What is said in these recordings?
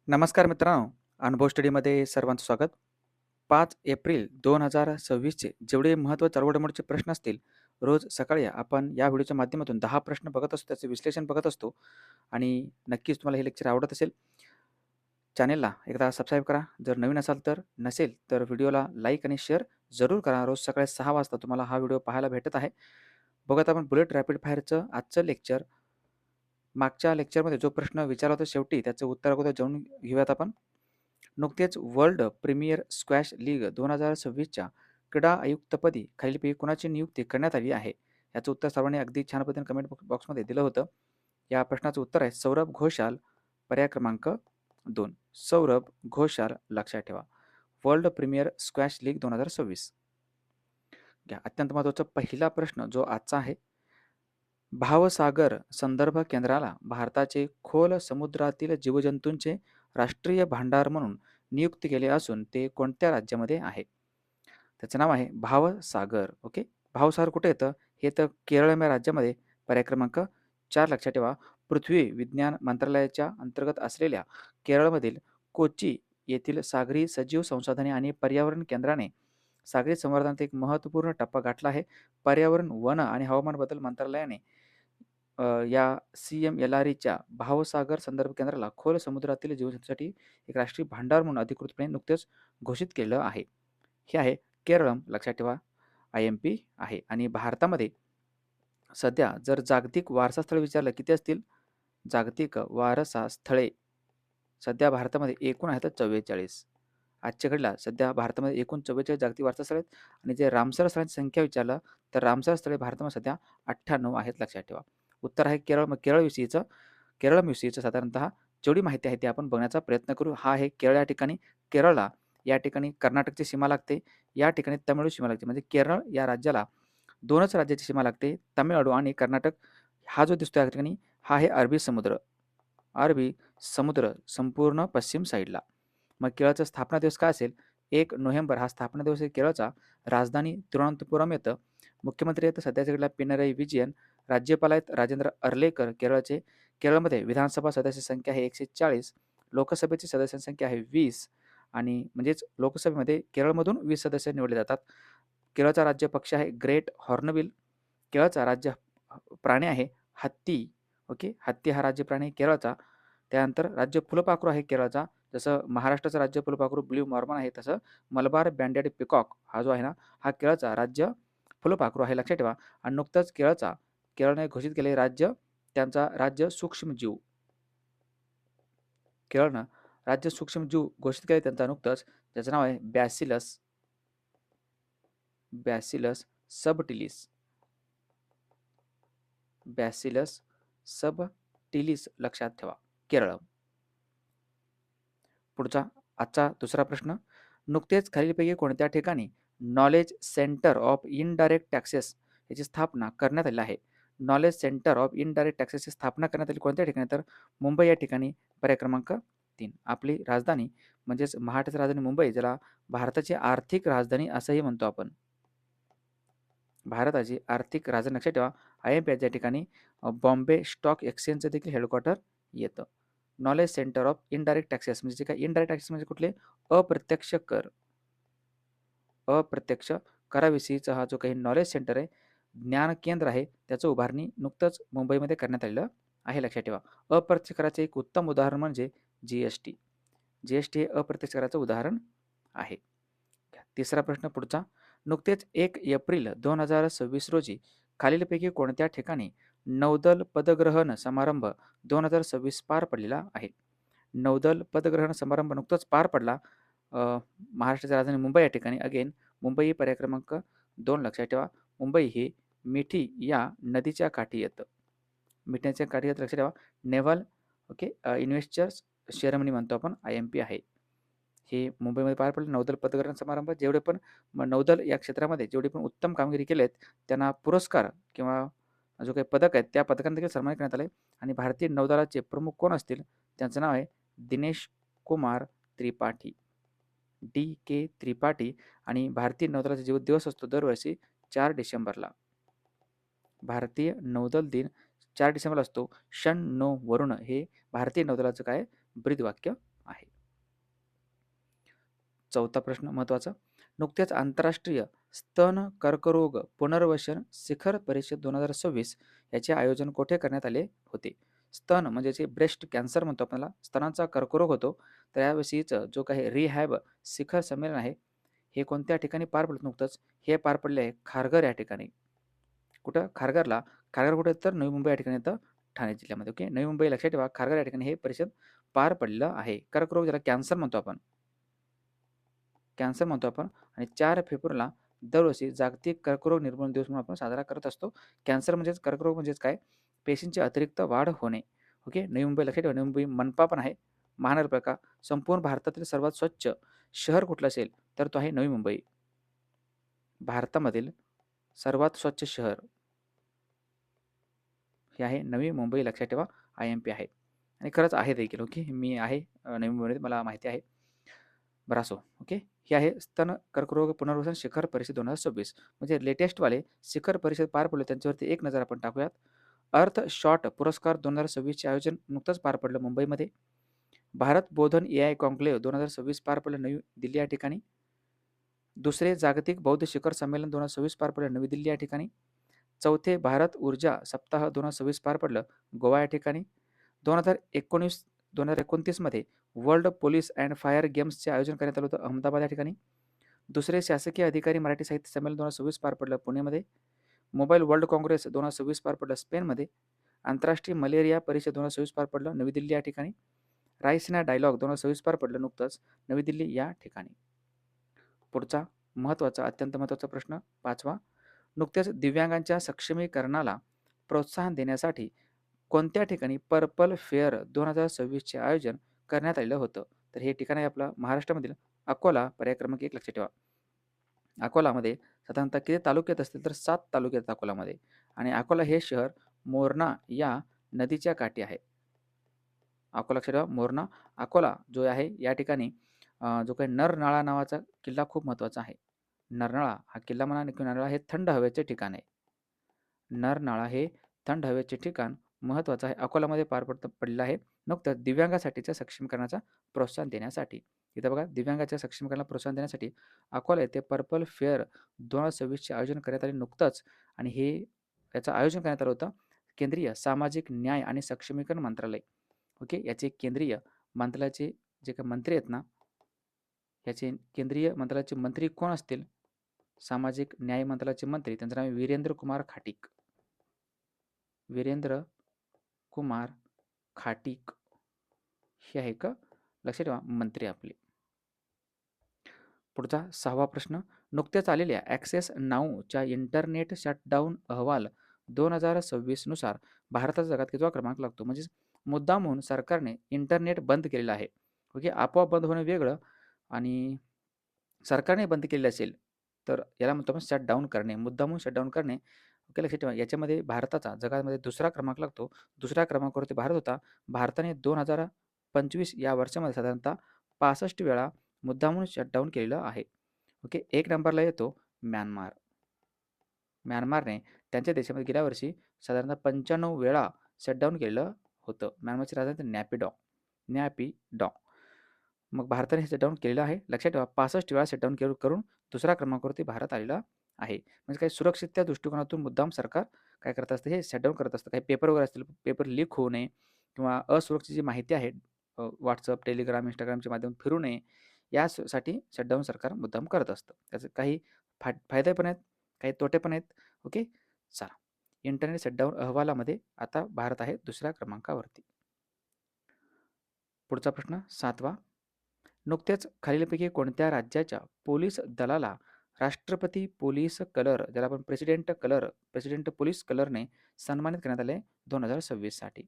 नमस्कार मित्रांनो, अनुभव स्टडीमध्ये सर्वांचं स्वागत. 5 एप्रिल 2026चे जेवढे महत्त्वाचे चळवळीचे प्रश्न असतील, रोज सकाळी आपण या व्हिडिओच्या माध्यमातून 10 प्रश्न बघत असतो, त्याचं विश्लेषण बघत असतो आणि नक्कीच तुम्हाला हे लेक्चर आवडत असेल. चॅनेलला एकदा सबस्क्राईब करा. जर नवीन असाल तर, नसेल तर व्हिडिओला लाईक आणि शेअर जरूर करा. रोज सकाळी 6 वाजता तुम्हाला हा व्हिडिओ पाहायला भेटत आहे. बघत आपण बुलेट रॅपिड फायरचं आजचं लेक्चर. मागच्या लेक्चरमध्ये जो प्रश्न विचारला होता शेवटी त्याचं उत्तर अगोदर जाणून घेऊयात आपण. नुकतेच वर्ल्ड प्रीमियर स्क्वॅश लीग 2026च्या क्रीडा आयुक्तपदी खालीलपैकी कुणाची नियुक्ती करण्यात आली आहे? याचं उत्तर सर्वांनी अगदी छान पद्धतीने कमेंट बॉक्समध्ये दिलं होतं. या प्रश्नाचं उत्तर आहे सौरभ घोषाल, पर्याय क्रमांक 2. सौरभ घोषाल लक्षात ठेवा. World premier squash league 2026. घ्या अत्यंत महत्त्वाचा पहिला प्रश्न जो आजचा आहे. भावसागर संदर्भ केंद्राला भारताचे खोल समुद्रातील जीवजंतूंचे राष्ट्रीय भांडार म्हणून नियुक्त केले असून ते कोणत्या राज्यामध्ये आहे? त्याचं नाव आहे भावसागर. ओके, भावसागर कुठे येतं? हे तर केरळ या राज्यामध्ये. पर्याय क्रमांक 4 लक्षात ठेवा. पृथ्वी विज्ञान मंत्रालयाच्या अंतर्गत असलेल्या केरळमधील कोची येथील सागरी सजीव संसाधने आणि पर्यावरण केंद्राने सागरी संवर्धनात एक महत्त्वपूर्ण टप्पा गाठला आहे. पर्यावरण, वन आणि हवामान बदल मंत्रालयाने या CMLREच्या भावसागर संदर्भ केंद्राला खोल समुद्रातील जीवजंतूंसाठी एक राष्ट्रीय भांडार म्हणून अधिकृतपणे नुकतेच घोषित केलं आहे. हे आहे केरळम. लक्षात ठेवा, IMP आहे. आणि भारतामध्ये सध्या जर जागतिक वारसा स्थळे विचारलं किती असतील? जागतिक वारसा स्थळे सध्या भारतामध्ये एकूण आहेत 44. आजच्या घडीला सध्या भारतामध्ये एकूण 44 जागतिक वारसा स्थळे आहेत आणि जे रामसर स्थळांची संख्या विचारलं तर रामसर स्थळे भारतामध्ये सध्या 98 आहेत. लक्षात ठेवा. उत्तर आहे केरळ. मग केरळविषयीचं साधारणतः जेवढी माहिती आहे ती आपण बघण्याचा प्रयत्न करू. हा आहे केरळ. या ठिकाणी केरळला या ठिकाणी कर्नाटकची सीमा लागते. या ठिकाणी तमिळनाडू सीमा लागते. म्हणजे केरळ या राज्याला 2च राज्याची सीमा लागते, तामिळनाडू आणि कर्नाटक. हा जो दिसतोय या ठिकाणी हा आहे अरबी समुद्र. अरबी समुद्र संपूर्ण पश्चिम साईडला. मग केरळचा स्थापना दिवस काय असेल? 1 नोव्हेंबर हा स्थापना दिवस आहे केरळचा. राजधानी तिरुवनंतपुरम येतं. मुख्यमंत्री आहेत सध्याच्या घडीला पिनराई विजयन. राज्यपाल आहेत राजेंद्र अर्लेकर केरळचे. केरळमध्ये विधानसभा सदस्य संख्या आहे 140. लोकसभेची सदस्यांची संख्या आहे 20 आणि म्हणजेच लोकसभेमध्ये केरळमधून 20 सदस्य निवडले जातात. केरळचा राज्य पक्षी आहे ग्रेट हॉर्नबिल. केरळचा राज्य प्राणी आहे हत्ती. ओके, हत्ती हा राज्य प्राणी आहे केरळचा. त्यानंतर राज्य फुलपाखरू आहे केरळचा. जसं महाराष्ट्राचं राज्य फुलपाखरू ब्ल्यू मॉर्मन आहे, तसं मलबार बँडेड पिकॉक हा जो आहे ना, हा केरळचा राज्य फुलपाखरू आहे. लक्षात ठेवा. आणि नुकतंच केरळने घोषित केले राज्य, त्यांचा राज्य सूक्ष्मजीव. केरळनं राज्य सूक्ष्मजीव घोषित केले त्यांचा नुकतंच, ज्याचं नाव आहे बॅसिलस सबटिलिस. बॅसिलस सबटिलिस लक्षात ठेवा. केरळ. पुढचा आजचा दुसरा प्रश्न. नुकतेच खालीलपैकी कोणत्या ठिकाणी knowledge centre of indirect taxes याची स्थापना करण्यात आली आहे? नॉलेज सेंटर ऑफ इनडायरेक्ट टॅक्सेसची स्थापना करण्यात आली कोणत्या ठिकाणी? तर मुंबई या ठिकाणी. पर्याय क्रमांक 3. आपली राजधानी म्हणजेच महाराष्ट्राची राजधानी मुंबई, ज्याला भारताची आर्थिक राजधानी असंही म्हणतो आपण. भारताची आर्थिक राजधानी लक्षात ठेवा. IMP या ठिकाणी बॉम्बे स्टॉक एक्सचेंजचं देखील हेडक्वार्टर येतं. Knowledge centre of indirect taxes म्हणजे काय? इनडायरेक्ट टॅक्सेस म्हणजे कुठले? अप्रत्यक्ष कर. अप्रत्यक्ष कराविषयीचा हा जो काही नॉलेज सेंटर आहे, ज्ञान केंद्र आहे, त्याचं उभारणी नुकतंच मुंबईमध्ये करण्यात आलेलं आहे. लक्षात ठेवा. अप्रत्यक्ष कराचे एक उत्तम उदाहरण म्हणजे GST. GST हे अप्रत्यक्ष कराचं उदाहरण आहे. तिसरा प्रश्न पुढचा. नुकतेच 1 एप्रिल 2026 रोजी खालीलपैकी कोणत्या ठिकाणी नौदल पदग्रहण समारंभ 2026 पार पडलेला आहे? नौदल पदग्रहण समारंभ नुकताच पार पडला महाराष्ट्राची राजधानी मुंबई या ठिकाणी. अगेन मुंबई पर्याय क्रमांक 2 लक्षात ठेवा. मुंबई हे मिठी या नदीच्या काठी येतं. मिठीच्या काठी येतं लक्षात ठेवा. नेव्हल ओके इन्व्हेस्टर्स सेरेमनी म्हणतो आपण, IMP आहे. हे मुंबईमध्ये पार पडले नौदल पदग्रहण समारंभ. जेवढे पण नौदल या क्षेत्रामध्ये जेवढे पण उत्तम कामगिरी केलेत त्यांना पुरस्कार किंवा जो काही पदक आहेत त्या पदकांना देखील सन्मानित करण्यात आले. आणि भारतीय नौदलाचे प्रमुख कोण असतील? त्यांचं नाव आहे दिनेश कुमार त्रिपाठी. DK त्रिपाठी. आणि भारतीय नौदलाचा जो दिवस असतो दरवर्षी 4 डिसेंबरला. भारतीय नौदल दिन 4 डिसेंबरला असतो. शन नो वरुण हे भारतीय नौदलाचं काय ब्रीदवाक्य आहे. चौथा प्रश्न महत्त्वाचा. नुकतेच आंतरराष्ट्रीय स्तन कर्करोग पुनर्वसन शिखर परिषद 2026 याचे आयोजन कोठे करण्यात आले होते? स्तन म्हणजे जे ब्रेस्ट कॅन्सर म्हणतो आपल्याला, स्तनांचा कर्करोग होतो. तर याविषयीचं जो काही रिहॅब शिखर संमेलन आहे, हे कोणत्या ठिकाणी पार पडलं नुकतंच? हे पार पडले आहे खारघर या ठिकाणी. कुठं? खारघरला. खारघर कुठे तर नवी मुंबई या ठिकाणी येतं ठाणे जिल्ह्यामध्ये. ओके. नवी मुंबई लक्षात ठेवा. खारघर या ठिकाणी हे परिषद पार पडलेलं आहे. कर्करोग ज्याला कॅन्सर म्हणतो आपण. कॅन्सर म्हणतो आपण आणि 4 फेब्रुवारीला दरवर्षी जागतिक कर्करोग निर्मूलन दिवस म्हणून आपण साजरा करत असतो. कॅन्सर म्हणजेच कर्करोग म्हणजेच काय? पेशींची अतिरिक्त वाढ होणे. ओके. नवी मुंबई लक्षात ठेवा. नवी मुंबई मनपा पण आहे. महानगरपालिका. संपूर्ण भारतातील सर्वात स्वच्छ शहर कुठलं असेल? तर तो आहे नवी मुंबई. भारतामधील सर्वात स्वच्छ शहर हे आहे नवी मुंबई लक्षात ठेवा. IMP आहे आणि खरंच आहे देखील. ओके. मी आहे नवी मुंबईमध्ये मला माहिती आहे. बरं असो. ओके. हे आहे स्तन कर्करोग पुनर्वसन शिखर परिषद 2026 म्हणजे लेटेस्टवाले शिखर परिषद पार पडले त्यांच्यावरती एक नजर आपण टाकूयात. अर्थ शॉट पुरस्कार 2026 चे आयोजन नुकतंच पार पडलं मुंबईमध्ये. भारत बोधन AI कॉन्क्लेव्ह 2026 पार पडलं नवी दिल्ली या ठिकाणी. दुसरे जागतिक बौद्ध शिखर संमेलन 2026 पार पडलं नवी दिल्ली या ठिकाणी. चौथे भारत ऊर्जा सप्ताह 2026 पार पडलं गोवा या ठिकाणी. 2019 मध्ये वर्ल्ड पोलीस अँड फायर गेम्सचे आयोजन करण्यात आलं होतं अहमदाबाद या ठिकाणी. दुसरे शासकीय अधिकारी मराठी साहित्य संमेलन 2026 पार पडलं पुणेमध्ये. मोबाईल वर्ल्ड काँग्रेस 2026 पार पडलं स्पेनमध्ये. आंतरराष्ट्रीय मलेरिया परिषद 2026 पार पडलं नवी दिल्ली या ठिकाणी. रायसिना डायलॉग 2026 पार पडलं नुकतंच नवी दिल्ली या ठिकाणी. पुढचा महत्त्वाचा अत्यंत महत्त्वाचा प्रश्न 5वा. नुकत्याच दिव्यांगांच्या सक्षमीकरणाला प्रोत्साहन देण्यासाठी कोणत्या ठिकाणी पर्पल फेअर 2026 चे आयोजन करण्यात आलेलं होतं? तर हे ठिकाण आहे आपलं महाराष्ट्रामधील अकोला. पर्याय क्रमांक 1 लक्षात ठेवा. अकोलामध्ये साधारणतः किती तालुक्यात असतील तर 7 तालुक्यात अकोलामध्ये आणि अकोला हे शहर मोरणा या नदीच्या काठी आहे. अकोला लक्षात ठेवा. मोरणा अकोला जो आहे या ठिकाणी जो काही नरनाळा नावाचा किल्ला खूप महत्त्वाचा आहे. नरनाळा हा किल्ला म्हणा किंवा नरनाळा हे थंड हवेचे ठिकाण आहे. नरनाळा हे थंड हवेचे ठिकाण महत्त्वाचं आहे. अकोलामध्ये पार पडलेलं आहे. नुकतंच दिव्यांगासाठीच्या सक्षमीकरणाचा प्रोत्साहन देण्यासाठी. इथं बघा दिव्यांगाच्या सक्षमीकरणाला प्रोत्साहन देण्यासाठी अकोला येथे पर्पल फेअर 2026 चे आयोजन करण्यात आले नुकतंच आणि याचं आयोजन करण्यात आलं होतं केंद्रीय सामाजिक न्याय आणि सक्षमीकरण मंत्रालय. ओके. याचे केंद्रीय मंत्रालयाचे जे काही मंत्री आहेत ना, याचे केंद्रीय मंत्रालयाचे मंत्री कोण असतील? सामाजिक न्याय मंत्रालयाचे मंत्री त्यांचं नाव आहे वीरेंद्र कुमार खाटीक. वीरेंद्र कुमार खाटीक हे आहे का लक्षात ठेवा मंत्री आपले. पुढचा 6वा प्रश्न. नुकत्याच आलेल्या ॲक्सेस नाऊच्या इंटरनेट शटडाऊन अहवाल 2026 नुसार भारताचा जगात कितवा क्रमांक लागतो? म्हणजेच मुद्दामहून सरकारने इंटरनेट बंद केलेलं आहे. ओके. आपोआप बंद होणं वेगळं आणि सरकारने बंद केलेलं असेल तर याला म्हणतो आपण शटडाऊन करणे. मुद्दामहून शटडाऊन करणे. ओके. लक्षात ठेवा. याच्यामध्ये भारताचा जगामध्ये दुसरा क्रमांक लागतो. दुसऱ्या क्रमांकावरती भारत होता. भारताने 2025 या वर्षामध्ये साधारणतः 65 वेळा मुद्दामहून शटडाऊन केलेलं आहे. ओके. 1 नंबरला येतो म्यानमार. म्यानमारने त्यांच्या देशामध्ये गेल्या वर्षी साधारणतः 95 वेळा शटडाऊन केलेलं होतं. म्यानमारची राजधानी नॅपिडॉ. नॅपिडॉ. मग भारताने हे शटडाऊन केलेलं आहे. लक्षात ठेवा 65 वेळा शटडाऊन करून दुसऱ्या क्रमांकावरती भारत आलेला आहे. म्हणजे काही सुरक्षितत्या दृष्टिकोनातून मुद्दाम सरकार काय करत असतं हे शटडाऊन करत असतं. काही पेपर वगैरे असतील, पेपर लीक होऊ नये किंवा असुरक्षित जी माहिती आहे WhatsApp, Telegram, Instagramच्या माध्यमातून फिरू नये यासाठी शटडाऊन सरकार मुद्दाम करत असतं. त्याचे काही फायदे पण आहेत, काही तोटे पण आहेत. ओके. चला. इंटरनेट शटडाऊन अहवालामध्ये आता भारत आहे दुसऱ्या क्रमांकावरती. पुढचा प्रश्न 7वा. नुकत्याच खालीलपैकी कोणत्या राज्याच्या पोलीस दलाला राष्ट्रपती पोलीस कलर ज्याला आपण प्रेसिडेंट पोलीस कलरने सन्मानित करण्यात आले 2026 साठी?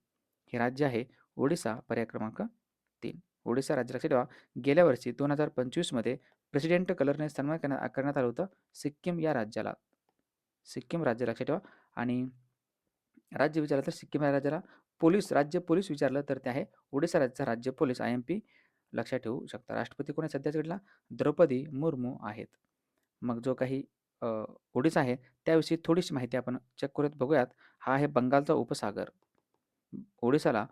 हे राज्य आहे ओडिसा. पर्याय क्रमांक 3. ओडिसा राज्य लक्षात ठेवा. गेल्या वर्षी 2025 मध्ये प्रेसिडेंट कलरने सन्मान करण्यात आलं होतं सिक्कीम या राज्याला. सिक्कीम राज्य लक्षात ठेवा. आणि राज्य विचारलं तर सिक्कीम या राज्याला राज्य पोलीस विचारलं तर ते आहे ओडिसा राज्याचा राज्य पोलीस IMP लक्षात ठेवू शकता. राष्ट्रपती कोण आहे सध्याच्या घडीला? द्रौपदी मुर्मू आहेत. मग जो काही ओडिसा आहे त्याविषयी थोडीशी माहिती आपण चेक करूयात बघूयात. हा आहे बंगालचा उपसागर. ओडिसाला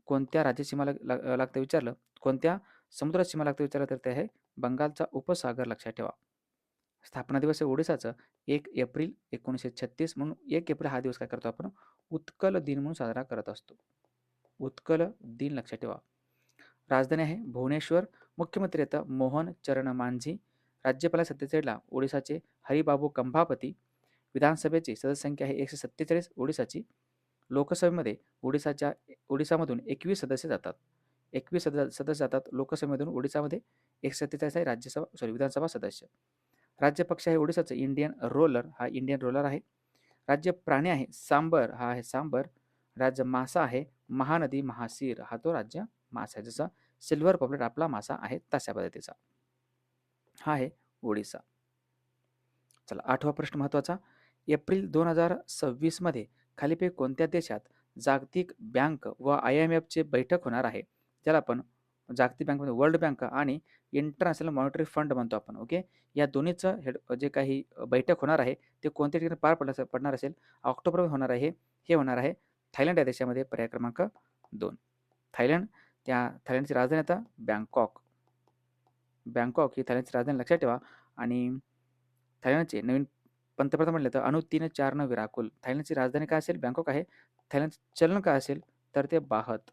कोणत्या राज्य सीमा लागतं विचारलं, कोणत्या समुद्रात सीमा लागतं विचारलं तर ते आहे बंगालचा उपसागर लक्षात ठेवा. स्थापना दिवस आहे ओडिसाचं 1 एप्रिल 1936 म्हणून 1 एप्रिल हा दिवस काय करतो आपण उत्कल दिन म्हणून साजरा करत असतो. उत्कल दिन लक्षात ठेवा. राजधानी आहे भुवनेश्वर. मुख्यमंत्री आहेत मोहन चरण मांझी. राज्यपाल 47ला ओडिसाचे हरिबाबू कंभापती. विधानसभेची सदस्य संख्या आहे 147 ओडिसाची. लोकसभेमध्ये ओडिसामधून 21 सदस्य जातात. 21 सदस्य जातात लोकसभेमधून. ओडिसामध्ये 147 आहे विधानसभा सदस्य. राज्य पक्ष आहे ओडिसाचं इंडियन रोलर, हा इंडियन रोलर आहे. राज्य प्राणी आहे सांबर, हा आहे सांबर. राज्य मासा आहे महानदी महासीर, हा तो राज्य मासा आहे. जसा सिल्वर पॉपलेट आपला मासा आहे तशा पद्धतीचा हा आहे ओडिसा. चला 8वा प्रश्न महत्त्वाचा. एप्रिल 2026 मध्ये खालीपैकी कोणत्या देशात जागतिक बँक व IMFचे बैठक होणार आहे? ज्याला आपण जागतिक बँकमध्ये वर्ल्ड बँक आणि इंटरनॅशनल मॉनिटरी फंड म्हणतो आपण. ओके, या दोन्हीचं जे काही बैठक होणार आहे ते कोणत्या ठिकाणी पार पडणार असेल? ऑक्टोबरमध्ये होणार आहे. हे होणार आहे थायलंड या देशामध्ये. पर्याय क्रमांक 2 थायलंड. थायलंडची राजधानी आता बँकॉक. बँकॉक ही थायलंडची राजधानी लक्षात ठेवा. आणि थायलंडचे नवीन पंतप्रधान म्हणले तर अनुतीन विराकुल. थायलंडची राजधानी काय असेल? बँकॉक आहे. थायलंडचे चलन काय असेल? तर ते बाहत.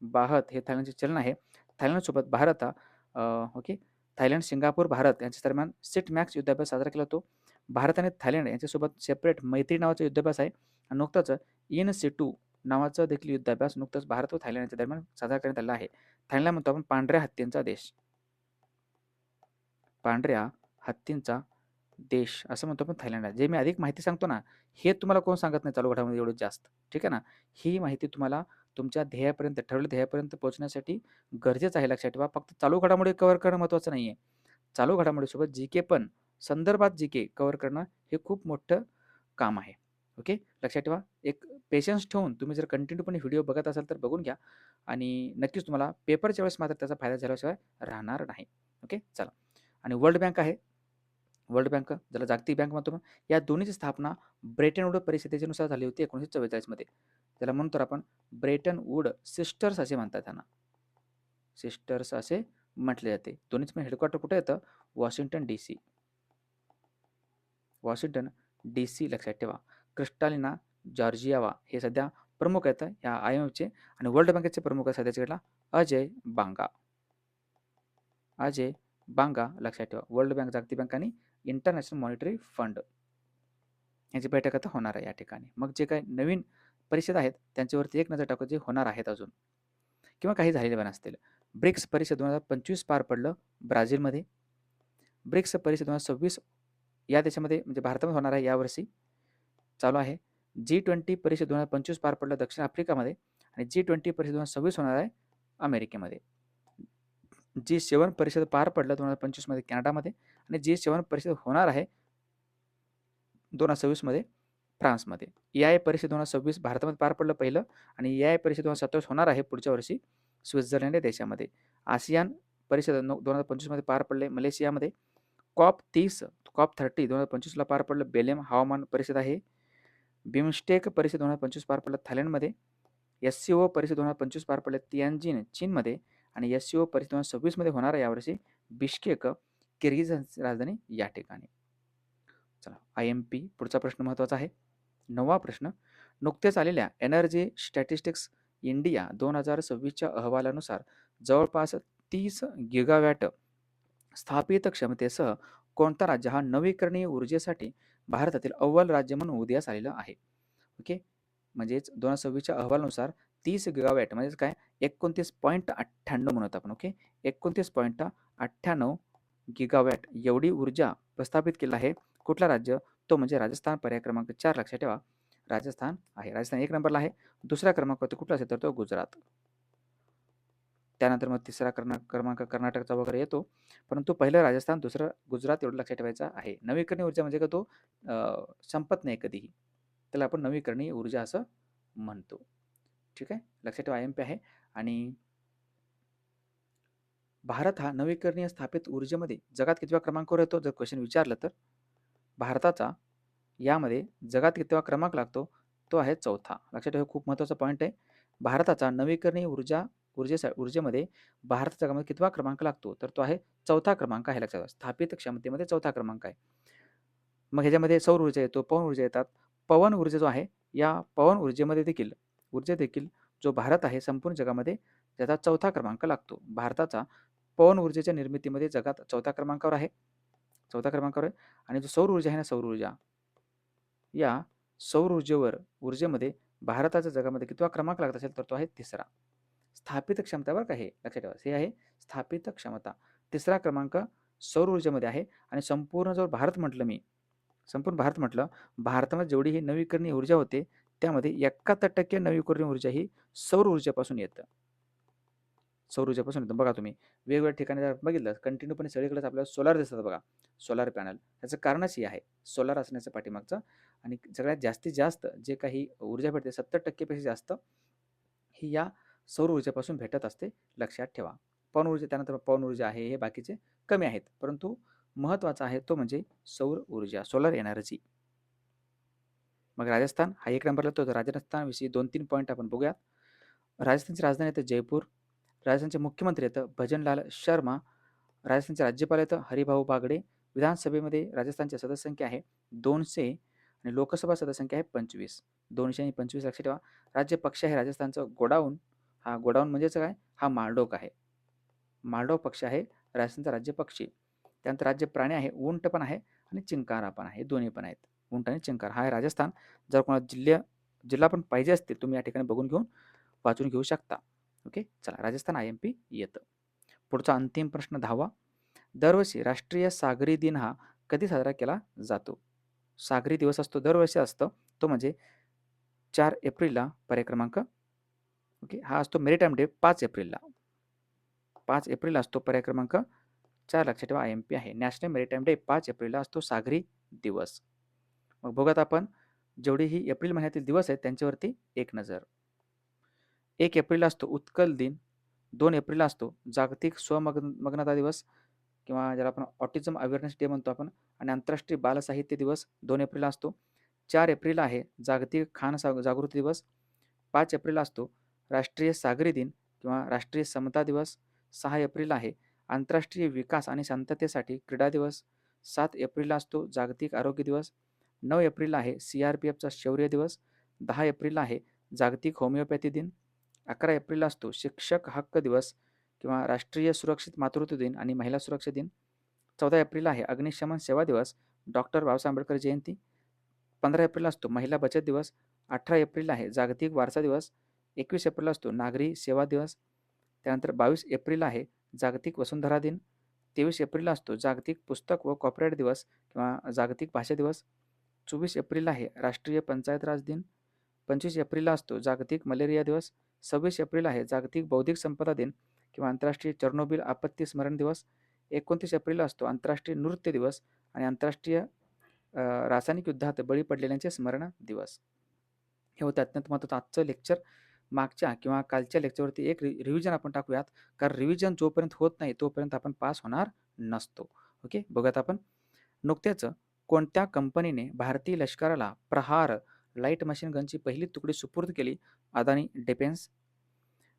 बाहत हे थायलंडचे चलन आहे. थायलंडसोबत भारत ओके, थायलंड, सिंगापूर, भारत यांच्या दरम्यान सिट मॅक्स युद्धाभ्यास साजरा केला होतो. भारत आणि थायलंड यांच्यासोबत सेपरेट मैत्री नावाचा युद्धाभ्यास आहे. आणि नुकताच इन सिटू नावाचा देखील युद्धाभ्यास नुकताच भारत व थायलंड यांच्या दरम्यान साजरा करण्यात आला आहे. थायलंडला म्हणतो आपण पांढऱ्या हत्तींचा देश. पांढऱ्या हत्तींचा देश असं म्हणतो आपण थायलंड. जे मी अधिक माहिती सांगतो ना, हे तुम्हाला कोण सांगत नाही चालू घडामोडी एवढं जास्त. ठीक आहे ना. ही माहिती तुम्हाला तुमच्या ध्येयापर्यंत, ठरवलेल्या ध्येयापर्यंत पोहोचण्यासाठी गरजेचं आहे. लक्षात ठेवा. फक्त चालू घडामोडी कव्हर करणं महत्त्वाचं नाही आहे. चालू घडामोडीसोबत GK पण, संदर्भात GK कव्हर करणं हे खूप मोठं काम आहे. ओके, लक्षात ठेवा. एक पेशन्स ठेवून तुम्ही जर कंटिन्यूपणे व्हिडिओ बघत असाल तर बघून घ्या आणि नक्कीच तुम्हाला पेपरच्या वेळेस मात्र त्याचा फायदा झाल्याशिवाय राहणार नाही. ओके, चला. आणि वर्ल्ड बँक आहे. वर्ल्ड बँक ज्याला जागतिक बँक म्हणतो, या दोन्हीची स्थापना ब्रेटन वूड परिषदेनुसार झाली होती 1944 मध्ये. त्याला म्हणतो आपण ब्रेटन वूड सिस्टर्स असे म्हणतात. त्यांना सिस्टर्स असे म्हटले जाते. दोन्हीच पण हेडक्वार्टर कुठे येतं? Washington DC. वॉशिंग्टन DC लक्षात ठेवा. क्रिस्टालिना जॉर्जियावा हे सध्या प्रमुख आहेत या IMFचे. आणि वर्ल्ड बँकेचे प्रमुख आहे सध्याच्या घडला अजय बांगा. अजय बांगा लक्षात ठेवा. वर्ल्ड बँक, जागतिक बँक आणि इंटरनॅशनल मॉनिटरी फंड यांची बैठक आता होणार आहे या ठिकाणी. मग जे काही नवीन परिषद आहेत त्यांच्यावरती एक नजर टाकू जे होणार आहेत अजून किंवा काही झालेले पण असतील. ब्रिक्स परिषद 2025 पार पडलं ब्राझीलमध्ये. ब्रिक्स परिषद 2026 या देशामध्ये म्हणजे भारतामध्ये होणार आहे यावर्षी. चालू आहे. G20 परिषद 2025 पार पडलं दक्षिण आफ्रिकामध्ये. आणि G20 परिषद 2026 होणार आहे अमेरिकेमध्ये. G7 परिषद पार पडलं 2025 मध्ये कॅनडामध्ये. आणि G7 परिषद होणार आहे 2026 मध्ये फ्रान्समध्ये. EIA परिषद 2026 भारतामध्ये पार पडलं पहिलं. आणि EIA परिषद 2027 होणार आहे पुढच्या वर्षी स्वित्झर्लंड या देशामध्ये. आसियान परिषद 2025 मध्ये पार पडले मलेशियामध्ये. COP30 2025 ला पार पडलं बेलेम हवामान परिषद आहे. बिमस्टेक परिषद 2025 पार पडलं थायलंडमध्ये. SCO परिषद 2025 पार पडले तियानजिन चीनमध्ये. आणि SCO परिषद 2026 मध्ये होणार आहे यावर्षी बिश्केक किर्गिझस्तानची राजधानी या ठिकाणी. चला, IMP पुढचा प्रश्न महत्त्वाचा आहे. 9वा प्रश्न. नुकतेच आलेल्या एनर्जी स्टॅटिस्टिक्स इंडिया 2026च्या अहवालानुसार जवळपास 30 गिगावॅट स्थापित क्षमतेसह कोणता राज्य हा नवीकरणीय ऊर्जेसाठी भारतातील अव्वल राज्य म्हणून उदयास आलेलं आहे? ओके, म्हणजेच 2026च्या अहवालानुसार 30 गिगावॅट म्हणजेच काय 29.98 म्हणत आपण. ओके, 29.98 गिगावॅट एवढी ऊर्जा प्रस्थापित केलं आहे. कुठला राज्य? तो म्हणजे राजस्थान. पर्याय क्रमांक 4 लक्षात ठेवा. राजस्थान आहे. राजस्थान 1 नंबरला आहे. दुसऱ्या क्रमांकावरती कुठला असेल तर तो गुजरात. त्यानंतर मग तिसरा क्रमांक कर्नाटकचा वगैरे येतो. परंतु पहिलं राजस्थान, दुसरं गुजरात एवढं लक्षात ठेवायचं आहे. नवीकरणीय ऊर्जा म्हणजे का तो संपत नाही कधीही. त्याला आपण नवीकरणीय ऊर्जा असं म्हणतो. ठीक आहे, लक्षात ठेवा. IMP आहे. आणि भारत हा नवीकरणीय स्थापित ऊर्जेमध्ये जगात कितव्या क्रमांकावर येतो जर क्वेश्चन विचारलं तर? भारताचा यामध्ये जगात कितवा क्रमांक लागतो? तो आहे 4था. लक्षात ठेवा, खूप महत्त्वाचा पॉईंट आहे. भारताचा नवीकरणीय ऊर्जा ऊर्जेमध्ये भारताचा जगामध्ये कितवा क्रमांक लागतो? तर तो आहे 4था क्रमांक आहे, लक्षात ठेवा. स्थापित क्षमतेमध्ये 4था क्रमांक आहे. मग ह्याच्यामध्ये सौर ऊर्जा येतो, पवन ऊर्जा येतात. पवन ऊर्जा जो आहे, या पवन ऊर्जेदेखील जो भारत आहे संपूर्ण जगामध्ये त्याचा 4था क्रमांक लागतो. भारताचा पवन ऊर्जेच्या निर्मितीमध्ये जगात 4थ्या क्रमांकावर आहे. 4थ्या क्रमांकावर आहे. आणि जो सौर ऊर्जा आहे ना, सौर ऊर्जा, या सौर ऊर्जेमध्ये भारताचा जगामध्ये कितवा क्रमांक लागत असेल तर तो आहे 3रा. स्थापित क्षमता बरं का, हे लक्षात ठेवा. हे आहे स्थापित क्षमता. 3रा क्रमांक सौर ऊर्जेमध्ये आहे. आणि संपूर्ण भारत म्हटलं, भारतामध्ये जेवढी ही नवीकरणीय ऊर्जा होते त्यामध्ये 71% नवीकरणीय ऊर्जा ही सौर ऊर्जेपासून येतं. सौर ऊर्जेपासून येतं. बघा तुम्ही वेगवेगळ्या ठिकाणी जर बघितलं कंटिन्यूपणे सगळीकडेच आपल्याला सोलार दिसतात बघा, सोलार पॅनल. त्याचं कारणच हे आहे सोलार असण्याचं पाठीमागचं. आणि सगळ्यात जास्तीत जास्त जे काही ऊर्जा भेटते 70% पेक्षा जास्त ही या सौर ऊर्जेपासून भेटत असते, लक्षात ठेवा. पवन ऊर्जा, त्यानंतर पवन ऊर्जा आहे, हे बाकीचे कमी आहेत, परंतु महत्त्वाचा आहे तो म्हणजे सौर ऊर्जा, सोलर एनर्जी. मग राजस्थान हा 1 नंबरला येतो. तर राजस्थानविषयी 2-3 पॉईंट आपण बघूयात. राजस्थानची राजधानी येतं जयपूर. राजस्थानचे मुख्यमंत्री येतं भजनलाल शर्मा. राजस्थानचे राज्यपाल येतं हरिभाऊ बागडे. विधानसभेमध्ये राजस्थानची सदस्यसंख्या आहे 200 आणि लोकसभा सदस्यसंख्या आहे 25. 200 आणि 25 लक्षात ठेवा. राज्य पक्ष आहे राजस्थानचं गोडाऊन. हा गोडाऊन म्हणजेच काय, हा माळढोक आहे. माळढोक पक्ष आहे राजस्थानचा राज्य पक्षी. त्यानंतर राज्य प्राणी आहे उंट पण आहे आणि चिंकारा पण आहे, दोन्ही पण आहेत. उंट आणि चिंकार हा आहे राजस्थान. जर कोणाला जिल्हा पण पाहिजे असतील तुम्ही या ठिकाणी बघून घेऊन वाचून घेऊ शकता. ओके, चला राजस्थान IMP येतं. पुढचा अंतिम प्रश्न 10वा. दरवर्षी राष्ट्रीय सागरी दिन हा कधी साजरा केला जातो? सागरी दिवस असतो, दरवर्षी असतो, तो म्हणजे 4 एप्रिलला. पर्याय क्रमांक ओके, हा असतो मेरीटाईम डे 5 एप्रिलला. 5 एप्रिल असतो पर्याय क्रमांक 4, लक्षात ठेवा. IMP आहे. नॅशनल मेरीटाईम डे 5 एप्रिलला असतो सागरी दिवस. मग बघत आपण जेवढी ही एप्रिल महिन्यातील दिवस आहेत त्यांच्यावरती एक नजर. 1 एप्रिलला असतो उत्कल दिन. 2 एप्रिलला असतो जागतिक स्वमग्नता दिवस किंवा ज्याला आपण ऑटिझम अवेअरनेस डे म्हणतो आपण. आणि आंतरराष्ट्रीय बालसाहित्य दिवस 2 एप्रिलला असतो. 4 एप्रिलला आहे जागतिक खान जागृती दिवस. 5 एप्रिलला असतो राष्ट्रीय सागरी दिन किंवा राष्ट्रीय समता दिवस. 6 एप्रिलला आहे आंतरराष्ट्रीय विकास आणि शांततेसाठी क्रीडा दिवस. 7 एप्रिलला असतो जागतिक आरोग्य दिवस. 9 एप्रिलला आहे CRPFचा शौर्य दिवस. 10 एप्रिलला आहे जागतिक होमिओपॅथी दिन. 11 एप्रिलला असतो शिक्षक हक्क दिवस किंवा राष्ट्रीय सुरक्षित मातृत्व दिन आणि महिला सुरक्षा दिन. 14 एप्रिलला आहे अग्निशमन सेवा दिवस, डॉक्टर बाबासाहेब आंबेडकर जयंती. 15 एप्रिलला असतो महिला बचत दिवस. 18 एप्रिलला आहे जागतिक वारसा दिवस. 21 एप्रिलला असतो नागरी सेवा दिवस. त्यानंतर 22 एप्रिलला आहे जागतिक वसुंधरा दिन. 23 एप्रिलला असतो जागतिक पुस्तक व कॉपीराईट दिवस किंवा जागतिक भाषा दिवस. 24 एप्रिलला आहे राष्ट्रीय पंचायत राज दिन. 25 एप्रिलला असतो जागतिक मलेरिया दिवस. 26 एप्रिल आहे जागतिक बौद्धिक संपदा दिन किंवा आंतरराष्ट्रीय चर्नोबिल आपत्ती स्मरण दिवस. 29 एप्रिलला असतो आंतरराष्ट्रीय नृत्य दिवस आणि आंतरराष्ट्रीय रासायनिक युद्धात बळी पडलेल्यांचे स्मरण दिवस. हे होतं अत्यंत महत्त्वाचं आजचं लेक्चर. मागच्या किंवा कालच्या लेक्चरवरती एक रिव्हिजन आपण टाकूयात, कारण रिव्हिजन जोपर्यंत होत नाही तोपर्यंत आपण पास होणार नसतो. ओके, बघूयात आपण. नुकतेच कोणत्या कंपनीने भारतीय लष्कराला प्रहार लाईट मशीन गनची पहिली तुकडी सुपूर्द केली? अदानी डिफेन्स.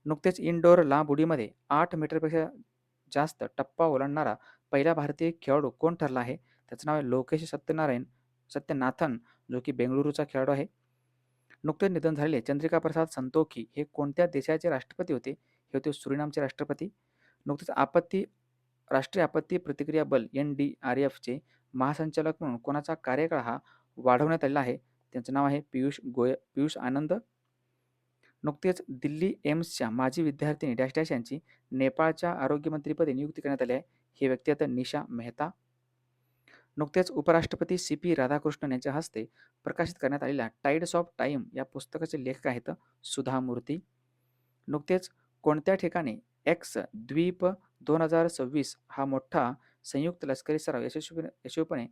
नुकतेच इनडोअर लांब उडीमध्ये 8 मीटरपेक्षा जास्त टप्पा ओलांडणारा पहिला भारतीय खेळाडू कोण ठरला आहे? त्याचं नाव आहे लोकेश सत्यनाथन, जो की बेंगळुरूचा खेळाडू आहे. नुकतेच निधन झालेले चंद्रिका प्रसाद संतोखी हे कोणत्या देशाचे राष्ट्रपती होते? हे होते सुरिनामचे राष्ट्रपती. नुकतेच राष्ट्रीय आपत्ती प्रतिक्रिया बल NDRFचे महासंचालक म्हणून कोणाचा कार्यकाळ हा वाढवण्यात आलेला आहे? त्यांचं नाव आहे पियुष आनंद. नुकतेच दिल्ली एम्सच्या माजी विद्यार्थिनी डॅश डॅश यांची नेपाळच्या आरोग्यमंत्रीपदी नियुक्ती करण्यात आली आहे. ही व्यक्ती आता निशा मेहता. नुकतेच उपराष्ट्रपती CP राधाकृष्णन यांच्या हस्ते प्रकाशित करण्यात आलेल्या टाइड्स ऑफ टाईम या पुस्तकाचे लेखक आहेत सुधा मूर्ती. नुकतेच कोणत्या ठिकाणी एक्स द्वीप 2026 हा मोठा संयुक्त लष्करी सराव यशस्वीपणे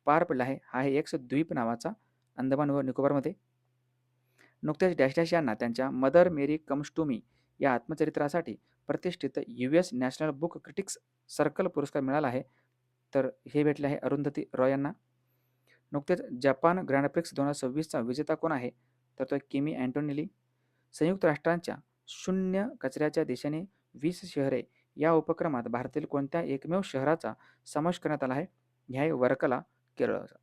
पार पडला आहे? हा आहे एक्स द्वीप नावाचा, अंदमान व निकोबारमध्ये. नुकतेच डॅश डॅश यांना त्यांच्या mother Mary comes to me या आत्मचरित्रासाठी प्रतिष्ठित US national book critics circle पुरस्कार मिळाला आहे. तर हे भेटले आहे अरुंधती रॉय यांना. नुकतेच जपान ग्रँड प्रिक्स 2026चा विजेता कोण आहे? तर तो किमी अँटोनेली. संयुक्त राष्ट्रांच्या शून्य कचऱ्याच्या दिशेने 20 शहरे या उपक्रमात भारतातील कोणत्या एकमेव शहराचा समावेश करण्यात आला आहे? हे आहे वर्कला, केरळचा.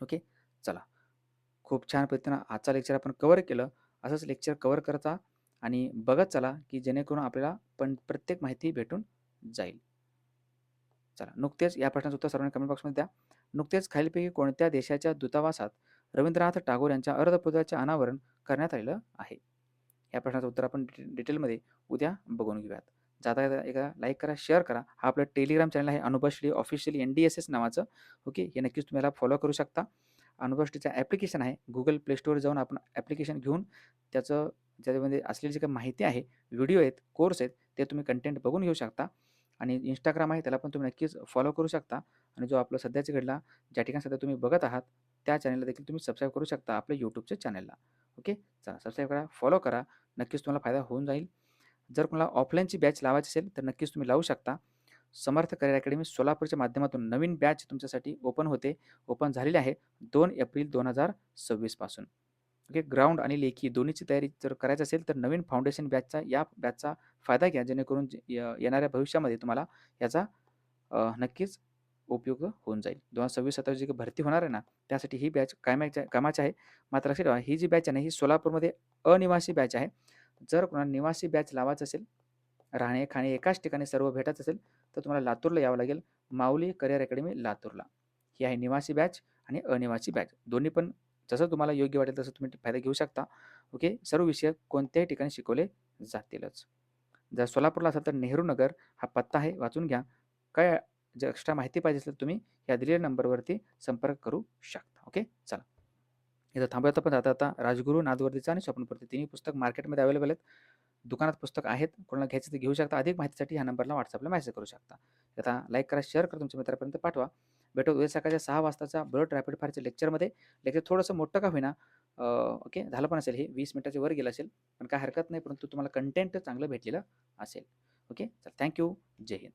ओके. चला, खूप छान पद्धतीनं आजचा लेक्चर आपण कव्हर केलं. असंच लेक्चर कव्हर करता आणि बघत चला, की जेणेकरून आपल्याला पण प्रत्येक माहिती भेटून जाईल. चला, नुकतेच या प्रश्नाचं उत्तर सर्वांनी कमेंट बॉक्समध्ये द्या. नुकतेच खालीलपैकी कोणत्या देशाच्या दूतावासात रवींद्रनाथ टागोर यांच्या अर्धपुतळ्याचे अनावरण करण्यात आलेलं आहे? या प्रश्नाचं उत्तर आपण डिटेलमध्ये उद्या बघून घेऊयात. जाता जाता एका लाईक करा, शेअर करा. हा आपलं टेलिग्राम चॅनल आहे अनुभवश्री ऑफिशियली NDSS नावाचं. ओके, हे नक्कीच तुम्ही याला फॉलो करू शकता. अनुभवश्रीचं ॲप्लिकेशन आहे. Google Play Store जाऊन आपण ॲप्लिकेशन घेऊन त्याचं ज्याच्यामध्ये असलेली जी काही माहिती आहे, व्हिडिओ आहेत, कोर्स आहेत, ते तुम्ही कंटेंट बघून घेऊ शकता. आणि Instagram आहे, त्याला पण तुम्ही नक्कीच फॉलो करू शकता. आणि जो आपलं सध्याच्या घडला ज्या ठिकाणी सध्या तुम्ही बघत आहात, त्या चॅनलला देखील तुम्ही सबस्क्राईब करू शकता आपल्या YouTubeच्या चॅनलला. ओके, चला सबस्क्राईब करा, फॉलो करा. नक्कीच तुम्हाला फायदा होऊन जाईल. जर कोणाला ऑफलाईनची बॅच लावायची असेल तर नक्कीच तुम्ही लावू शकता. समर्थ करिअर अकॅडमी सोलापूरच्या माध्यमातून नवीन बॅच तुमच्यासाठी ओपन झालेली आहे 2 एप्रिल 2026 पासून. ओके, ग्राउंड आणि लेखी दोन्हीची तयारी जर करायची असेल तर नवीन फाउंडेशन या बॅचचा फायदा घ्या, जेणेकरून येणाऱ्या भविष्यामध्ये तुम्हाला याचा नक्कीच उपयोग होऊन जाईल. 2026-27 जी काही भरती होणार आहे ना, त्यासाठी ही बॅच कामाची आहे. मात्र लक्षात ठेवा, ही जी बॅच आहे ना, ही सोलापूरमध्ये अनिवासी बॅच आहे. जर कोणाला निवासी बॅच लावायचं असेल, राहणे, खाणे एकाच ठिकाणी सर्व भेटायचं असेल, तर तुम्हाला लातूरला यावं लागेल. माऊली करिअर अकॅडमी लातूरला. ही आहे निवासी बॅच आणि अनिवासी बॅच. दोन्ही पण जसं तुम्हाला योग्य वाटेल तसं तुम्ही फायदा घेऊ शकता. ओके, सर्व विषय कोणत्याही ठिकाणी शिकवले जातीलच. जर सोलापूरला असाल तर नेहरू नगर हा पत्ता आहे, वाचून घ्या. काय जर एक्स्ट्रा माहिती पाहिजे असेल तुम्ही या दिलेल्या नंबरवरती संपर्क करू शकता. ओके, चला. इथं थांबूयात आपण आता राजगुरू, नादवर्दीचा आणि स्वप्नपूर्ती तिन्ही पुस्तक मार्केटमध्ये अवेलेबल आहेत. दुकानात पुस्तक आहेत. कोणाला घ्यायचं तर घेऊ शकता. अधिक माहितीसाठी ह्या नंबरला WhatsAppला मेसेज करू शकता. आता लाईक करा, शेअर करा, तुमच्या मित्रापर्यंत पाठवा. भेटू उद्या सकाळच्या 6 वाजताच्या बुलेट रॅपिड फायरच्या लेक्चरमध्ये. लेक्चर थोडंसं मोठं का होईना, ओके, झालं पण असेल, हे 20 मिनिटाच्या वर गेलं असेल, पण काय हरकत नाही, परंतु तुम्हाला कंटेंट चांगलं भेटलेलं असेल. ओके, चला, थँक जय हिंद.